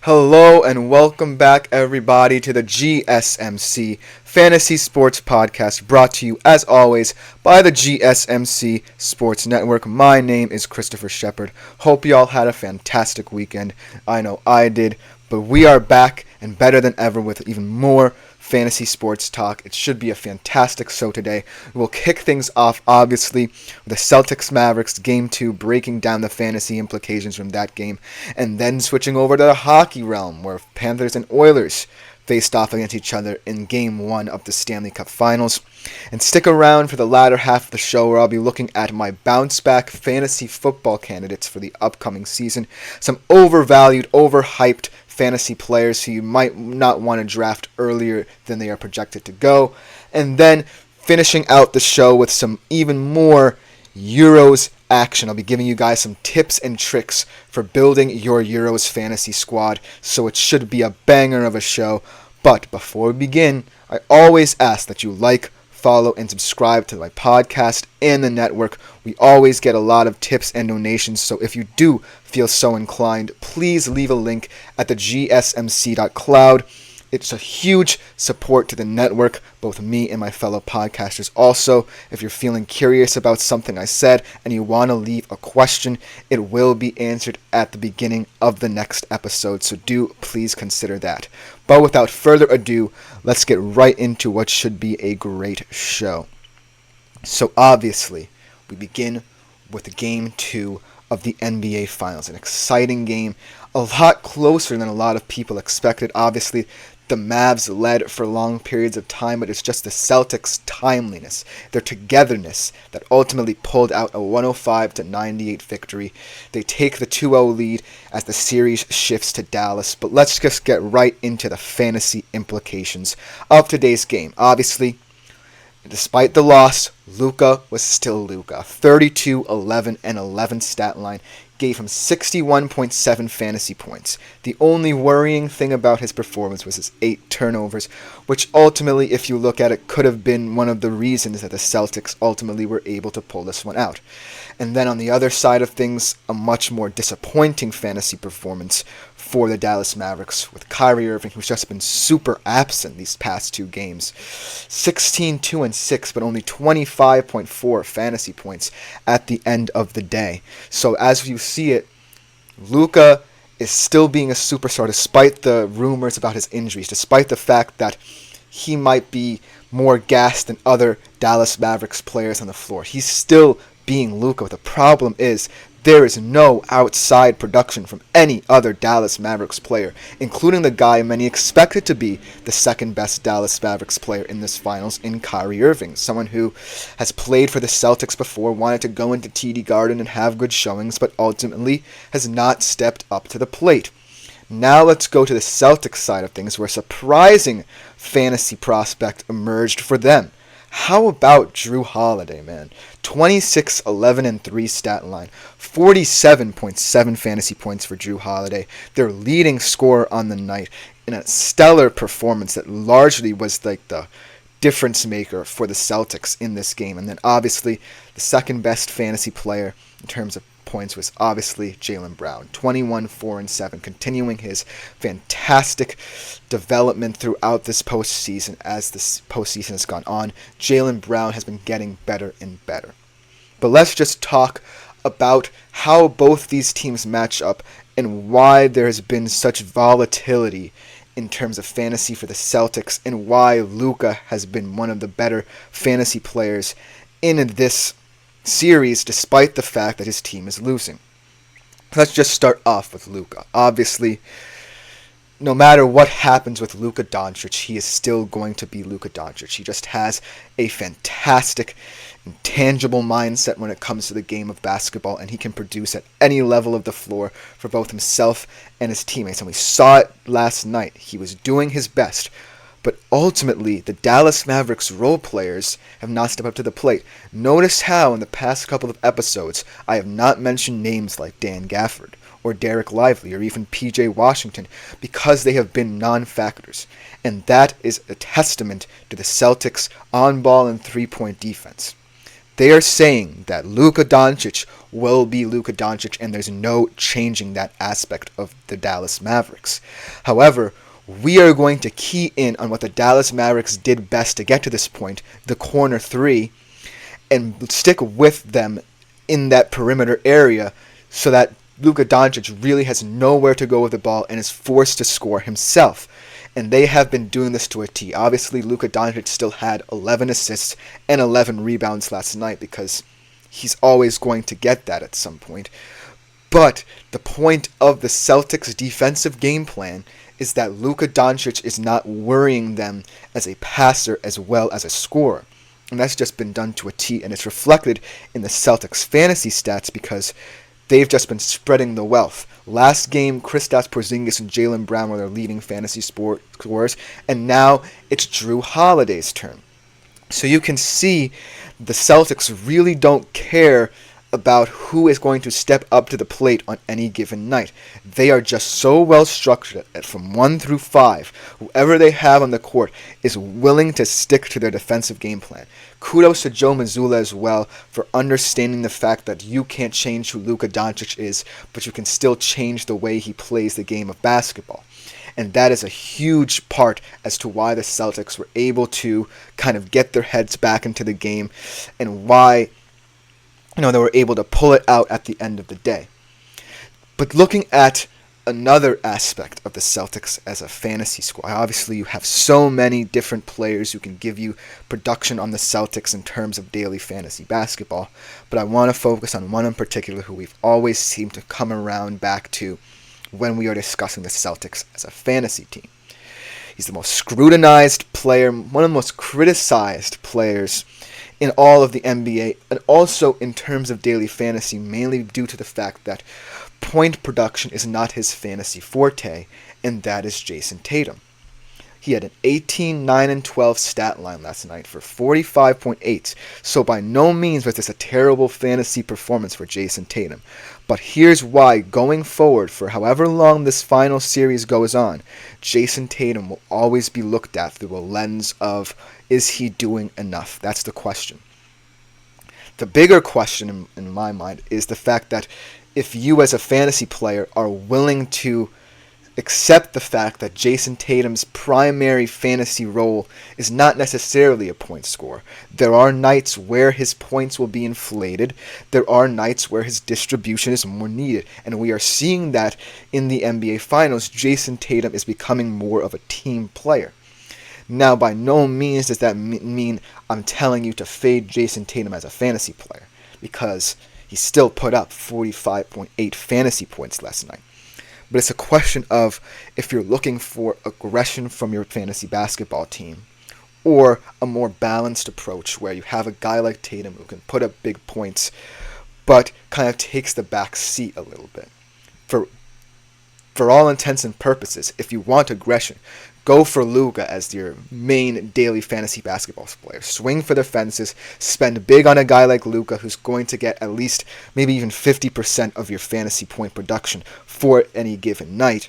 Hello and welcome back, everybody, to the GSMC Fantasy Sports Podcast, brought to you, as always, by the GSMC Sports Network. My name is Christopher Shepard. Hope you all had a fantastic weekend. I know I did, but we are back and better than ever with even more fantasy sports talk. It should be a fantastic show today. We'll kick things off, obviously, with the Celtics-Maveriks Game 2, breaking down the fantasy implications from that game, and then switching over to the hockey realm, where Panthers and Oilers faced off against each other in Game 1 of the Stanley Cup Finals. And stick around for the latter half of the show, where I'll be looking at my bounce-back fantasy football candidates for the upcoming season. Some overvalued, overhyped fantasy players who you might not want to draft earlier than they are projected to go. And then finishing out the show with some even more Euros action. I'll be giving you guys some tips and tricks for building your Euros fantasy squad, so it should be a banger of a show. But before we begin, I always ask that you like, follow, and subscribe to my podcast and the network. We always get a lot of tips and donations, so if you do feel so inclined, please leave a link at the gsmc.cloud. It's a huge support to the network, both me and my fellow podcasters. Also, if you're feeling curious about something I said and you want to leave a question, it will be answered at the beginning of the next episode, so do please consider that. But without further ado, let's get right into what should be a great show. So obviously, we begin with Game 2 of the NBA Finals. An exciting game, a lot closer than a lot of people expected. Obviously, the Mavs led for long periods of time, but it's just the Celtics' timeliness, their togetherness, that ultimately pulled out a 105-98 victory. They take the 2-0 lead as the series shifts to Dallas. But let's just get right into the fantasy implications of today's game. Obviously, despite the loss, Luka was still Luka. 32, 11, and 11 stat line gave him 61.7 fantasy points. The only worrying thing about his performance was his 8 turnovers, which ultimately, if you look at it, could have been one of the reasons that the Celtics ultimately were able to pull this one out. And then on the other side of things, a much more disappointing fantasy performance for the Dallas Mavericks, with Kyrie Irving, who's just been super absent these past 2 games. 16, 2, and 6, but only 25.4 fantasy points at the end of the day. So as you see it, Luka is still being a superstar despite the rumors about his injuries, despite the fact that he might be more gassed than other Dallas Mavericks players on the floor. He's still being Luka. The problem is there is no outside production from any other Dallas Mavericks player, including the guy many expected to be the second best Dallas Mavericks player in this finals in Kyrie Irving, someone who has played for the Celtics before, wanted to go into TD Garden and have good showings, but ultimately has not stepped up to the plate. Now let's go to the Celtics side of things, where a surprising fantasy prospect emerged for them. How about Jrue Holiday, man? 26, 11, and 3 stat line. 47.7 fantasy points for Jrue Holiday, their leading scorer on the night, in a stellar performance that largely was like the difference maker for the Celtics in this game. And then obviously the second best fantasy player in terms of points was obviously Jaylen Brown. 21, 4, and 7, continuing his fantastic development throughout this postseason. As this postseason has gone on, Jaylen Brown has been getting better and better. But let's just talk about how both these teams match up and why there has been such volatility in terms of fantasy for the Celtics, and why Luka has been one of the better fantasy players in this series, despite the fact that his team is losing. Let's just start off with Luka. Obviously, no matter what happens with Luka Doncic, he is still going to be Luka Doncic. He just has a fantastic, intangible mindset when it comes to the game of basketball, and he can produce at any level of the floor for both himself and his teammates. And we saw it last night. He was doing his best. But ultimately, the Dallas Mavericks role players have not stepped up to the plate. Notice how in the past couple of episodes, I have not mentioned names like Dan Gafford or Derek Lively or even PJ Washington, because they have been non-factors. And that is a testament to the Celtics' on-ball and three-point defense. They are saying that Luka Doncic will be Luka Doncic, and there's no changing that aspect of the Dallas Mavericks. However, we are going to key in on what the Dallas Mavericks did best to get to this point, the corner three, and stick with them in that perimeter area so that Luka Doncic really has nowhere to go with the ball and is forced to score himself. And they have been doing this to a T. Obviously, Luka Doncic still had 11 assists and 11 rebounds last night because he's always going to get that at some point. But the point of the Celtics' defensive game plan is that Luka Doncic is not worrying them as a passer as well as a scorer. And that's just been done to a T, and it's reflected in the Celtics' fantasy stats because they've just been spreading the wealth. Last game, Kristaps Porzingis and Jaylen Brown were their leading fantasy scorers, and now it's Jrue Holiday's turn. So you can see the Celtics really don't care about who is going to step up to the plate on any given night. They are just so well structured that from 1 through 5, whoever they have on the court is willing to stick to their defensive game plan. Kudos to Joe Mazzulla as well for understanding the fact that you can't change who Luka Doncic is, but you can still change the way he plays the game of basketball. And that is a huge part as to why the Celtics were able to kind of get their heads back into the game and why they were able to pull it out at the end of the day. But looking at another aspect of the Celtics as a fantasy squad, obviously you have so many different players who can give you production on the Celtics in terms of daily fantasy basketball, but I want to focus on one in particular who we've always seemed to come around back to when we are discussing the Celtics as a fantasy team. He's the most scrutinized player, one of the most criticized players in all of the NBA, and also in terms of daily fantasy, mainly due to the fact that point production is not his fantasy forte, and that is Jason Tatum. He had an 18, 9, and 12 stat line last night for 45.8, so by no means was this a terrible fantasy performance for Jason Tatum. But here's why, going forward, for however long this final series goes on, Jason Tatum will always be looked at through a lens of, is he doing enough? That's the question. The bigger question in my mind is the fact that if you as a fantasy player are willing to accept the fact that Jason Tatum's primary fantasy role is not necessarily a point scorer. There are nights where his points will be inflated. There are nights where his distribution is more needed. And we are seeing that in the NBA Finals. Jason Tatum is becoming more of a team player. Now, by no means does that mean I'm telling you to fade Jason Tatum as a fantasy player, because he still put up 45.8 fantasy points last night. But it's a question of if you're looking for aggression from your fantasy basketball team, or a more balanced approach where you have a guy like Tatum who can put up big points, but kind of takes the back seat a little bit. For all intents and purposes, if you want aggression, go for Luka as your main daily fantasy basketball player. Swing for the fences. Spend big on a guy like Luka who's going to get at least maybe even 50% of your fantasy point production for any given night.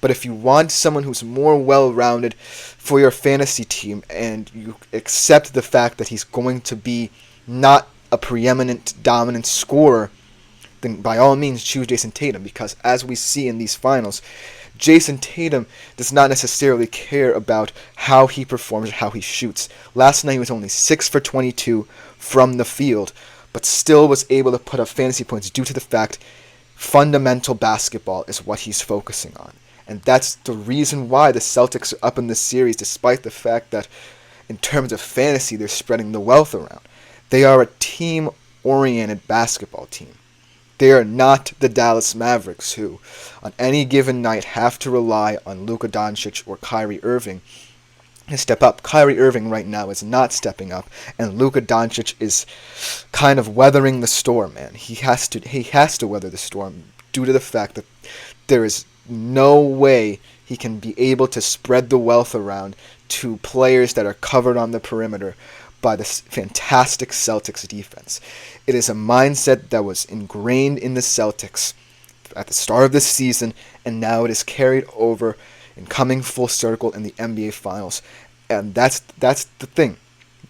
But if you want someone who's more well-rounded for your fantasy team and you accept the fact that he's going to be not a preeminent dominant scorer, then by all means choose Jason Tatum, because as we see in these finals, Jason Tatum does not necessarily care about how he performs or how he shoots. Last night he was only 6 for 22 from the field, but still was able to put up fantasy points due to the fact fundamental basketball is what he's focusing on. And that's the reason why the Celtics are up in this series, despite the fact that in terms of fantasy they're spreading the wealth around. They are a team-oriented basketball team. They are not the Dallas Mavericks, who on any given night have to rely on Luka Doncic or Kyrie Irving to step up. Kyrie Irving right now is not stepping up, and Luka Doncic is kind of weathering the storm, man. He has to weather the storm due to the fact that there is no way he can be able to spread the wealth around to players that are covered on the perimeter by the fantastic Celtics defense. It is a mindset that was ingrained in the Celtics at the start of this season, and now it is carried over and coming full circle in the NBA Finals. And that's the thing.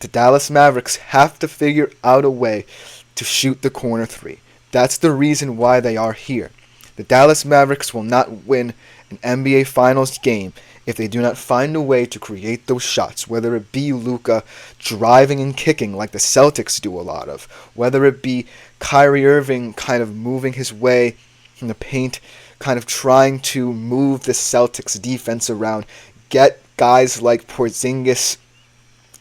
The Dallas Mavericks have to figure out a way to shoot the corner three. That's the reason why they are here. The Dallas Mavericks will not win an NBA Finals game if they do not find a way to create those shots, whether it be Luka driving and kicking like the Celtics do a lot of, whether it be Kyrie Irving kind of moving his way in the paint, kind of trying to move the Celtics defense around, get guys like Porzingis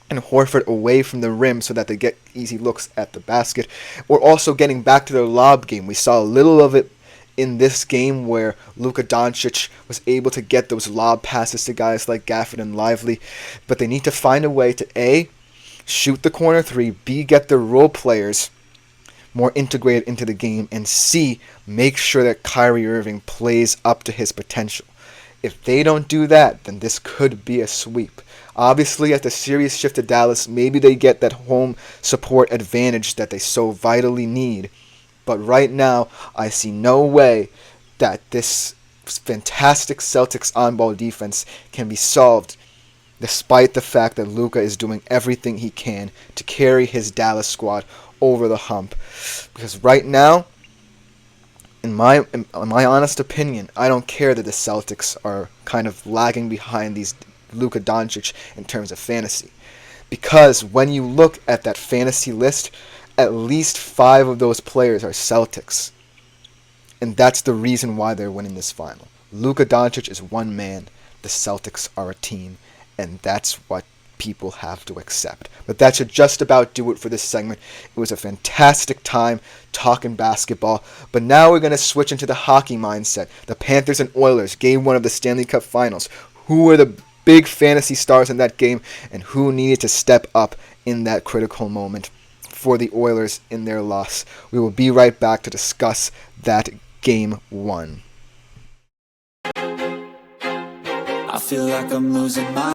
and Horford away from the rim so that they get easy looks at the basket, or also getting back to their lob game. We saw a little of it in this game where Luka Doncic was able to get those lob passes to guys like Gafford and Lively, but they need to find a way to A, shoot the corner three, B, get their role players more integrated into the game, and C, make sure that Kyrie Irving plays up to his potential. If they don't do that, then this could be a sweep. Obviously, as the series shift to Dallas, maybe they get that home support advantage that they so vitally need. But right now, I see no way that this fantastic Celtics on-ball defense can be solved, despite the fact that Luka is doing everything he can to carry his Dallas squad over the hump. Because right now, in my honest opinion, I don't care that the Celtics are kind of lagging behind these Luka Doncic in terms of fantasy. Because when you look at that fantasy list, at least 5 of those players are Celtics. And that's the reason why they're winning this final. Luka Doncic is one man. The Celtics are a team. And that's what people have to accept. But that should just about do it for this segment. It was a fantastic time talking basketball. But now we're going to switch into the hockey mindset. The Panthers and Oilers, Game 1 of the Stanley Cup Finals. Who were the big fantasy stars in that game, and who needed to step up in that critical moment for the Oilers in their loss? We will be right back to discuss that Game 1. I feel like I'm losing my